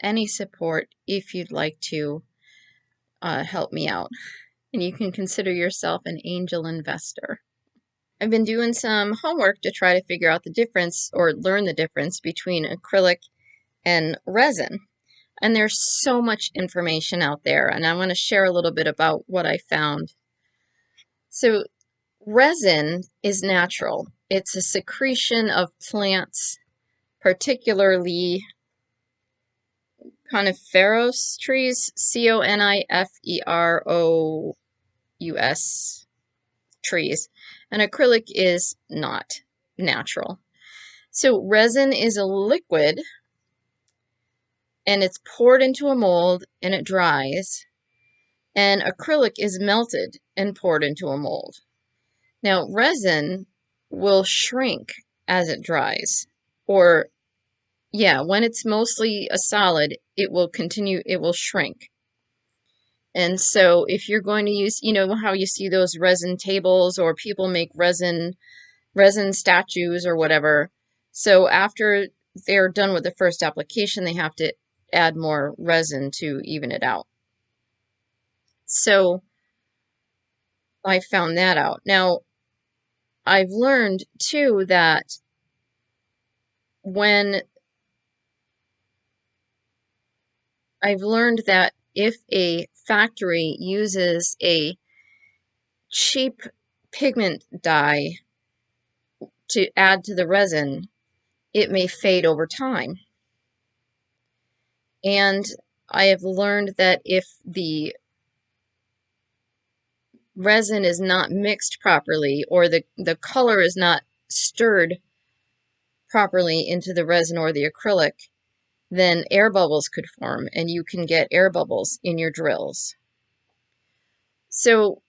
any support if you'd like to help me out. And you can consider yourself an angel investor. I've been doing some homework to try to figure out the difference or learn the difference between acrylic and resin. And there's so much information out there, and I want to share a little bit about what I found. So resin is natural. It's a secretion of plants, particularly coniferous trees, coniferous trees, and acrylic is not natural. So resin is a liquid, and it's poured into a mold and it dries, and acrylic is melted and poured into a mold. Now resin will shrink as it dries, or when it's mostly a solid, it will shrink. And so if you're going to use, you know how you see those resin tables, or people make resin statues or whatever. So after they're done with the first application, they have to add more resin to even it out. So I found that out. Now, I've learned too that if a factory uses a cheap pigment dye to add to the resin, it may fade over time. And I have learned that if the resin is not mixed properly, or the color is not stirred properly into the resin or the acrylic, then air bubbles could form, and you can get air bubbles in your drills. So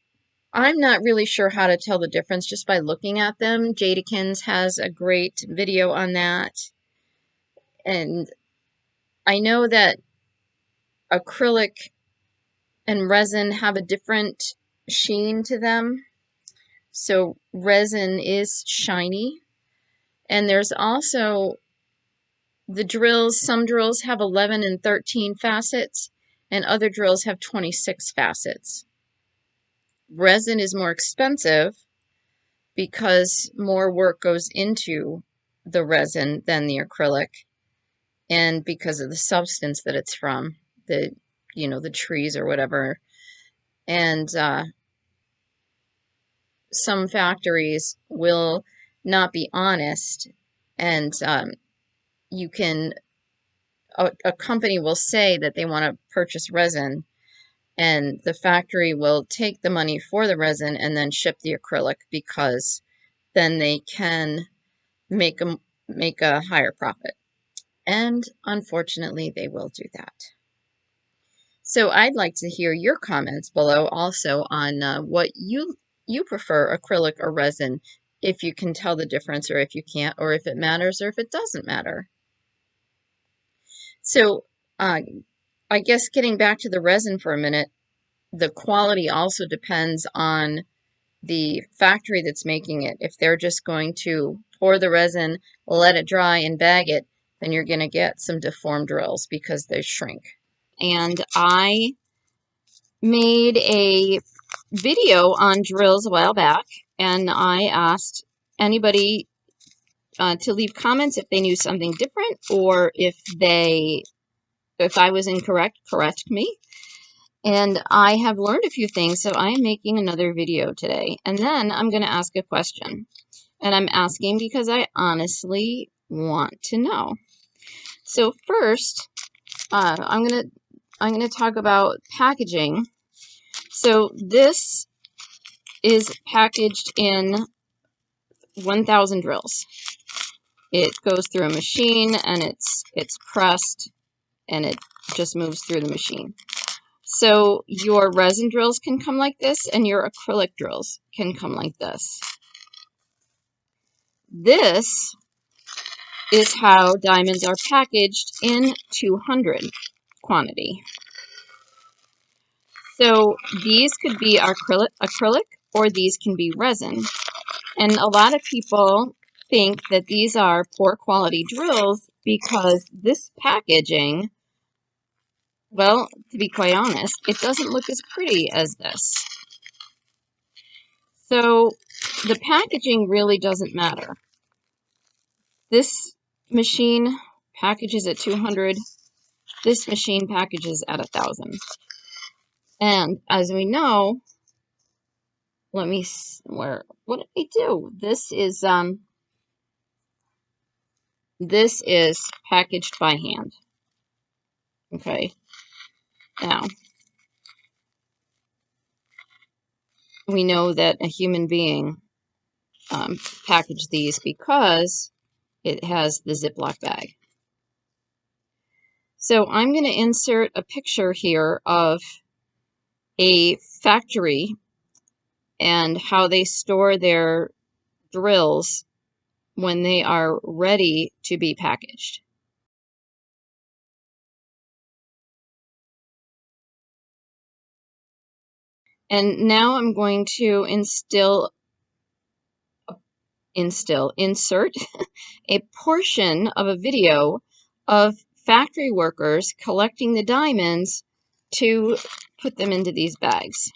I'm not really sure how to tell the difference just by looking at them. Jadakins has a great video on that. And I know that acrylic and resin have a different sheen to them. So resin is shiny. And there's also the drills. Some drills have 11 and 13 facets, and other drills have 26 facets. Resin is more expensive because more work goes into the resin than the acrylic, and because of the substance that it's from, the trees or whatever. And some factories will not be honest, and a company will say that they want to purchase resin, and the factory will take the money for the resin and then ship the acrylic, because then they can make a higher profit. And unfortunately, they will do that. So I'd like to hear your comments below also on what you prefer, acrylic or resin, if you can tell the difference, or if you can't, or if it matters, or if it doesn't matter. So I guess getting back to the resin for a minute, the quality also depends on the factory that's making it. If they're just going to pour the resin, let it dry, and bag it, then you're going to get some deformed drills because they shrink. And I made a video on drills a while back, and I asked anybody to leave comments if they knew something different, or if I was incorrect, correct me. And I have learned a few things, so I am making another video today. And then I'm going to ask a question. And I'm asking because I honestly want to know. So first, I'm going to talk about packaging. So this is packaged in 1,000 drills. It goes through a machine, and it's pressed, and it just moves through the machine. So your resin drills can come like this, and your acrylic drills can come like this. This is how diamonds are packaged in 200 quantity. So these could be acrylic, or these can be resin. And a lot of people think that these are poor quality drills because this packaging Well, to be quite honest, it doesn't look as pretty as this. So the packaging really doesn't matter. This machine packages at 200. This machine packages at 1,000. And as we know, let me what did we do? This is packaged by hand. Okay. Now, we know that a human being packaged these because it has the Ziploc bag. So I'm going to insert a picture here of a factory and how they store their drills when they are ready to be packaged. And now I'm going to insert a portion of a video of factory workers collecting the diamonds to put them into these bags.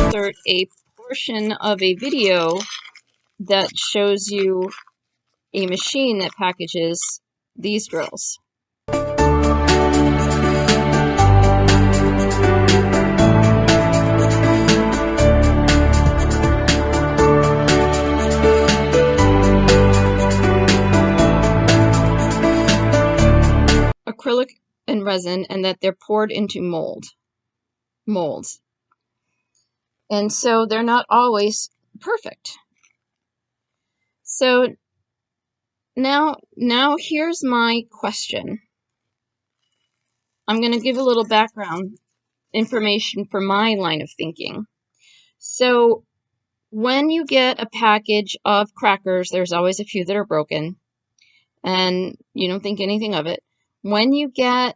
Insert a portion of a video that shows you a machine that packages these drills. Acrylic and resin, and that they're poured into molds. And so they're not always perfect. So now here's my question. I'm going to give a little background information for my line of thinking. So when you get a package of crackers, there's always a few that are broken, and you don't think anything of it. When you get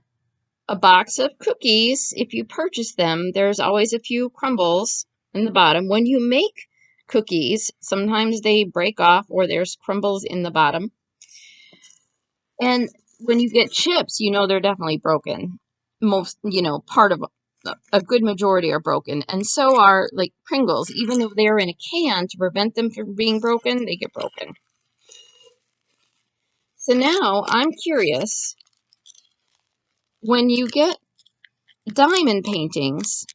a box of cookies, if you purchase them, there's always a few crumbles in the bottom. When you make cookies, sometimes they break off or there's crumbles in the bottom. And when you get chips, you know they're definitely broken. Most, part of a good majority are broken. And so are like Pringles. Even though they're in a can, to prevent them from being broken, they get broken. So now I'm curious, when you get diamond paintings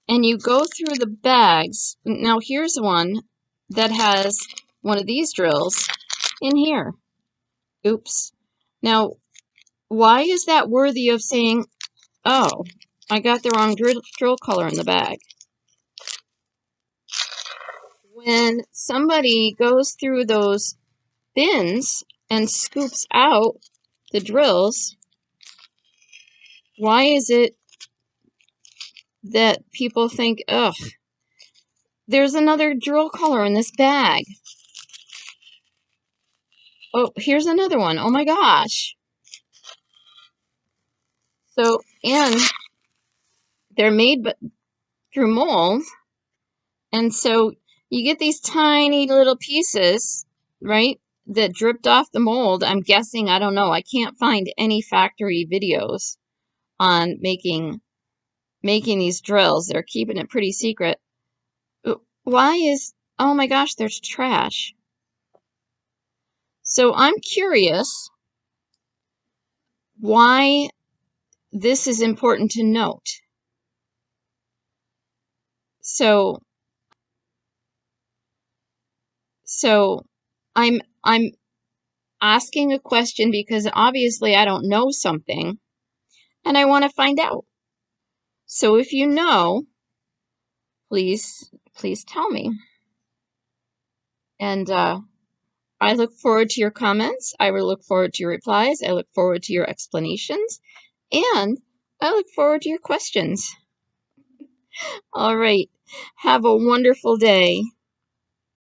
and you go through the bags, now here's one that has one of these drills in here. Oops. Now, why is that worthy of saying, oh, I got the wrong drill color in the bag? When somebody goes through those bins and scoops out the drills, why is it that people think, ugh, there's another drill color in this bag? Oh, here's another one. Oh my gosh. So, and they're made through mold, and so you get these tiny little pieces, right, that dripped off the mold. I'm guessing, I don't know, I can't find any factory videos on making these drills. They're keeping it pretty secret. Why is, oh my gosh, there's trash. So I'm curious why this is important to note. So I'm asking a question because obviously I don't know something and I want to find out. So if you know, please tell me. And I look forward to your comments. I will look forward to your replies. I look forward to your explanations. And I look forward to your questions. All right. Have a wonderful day.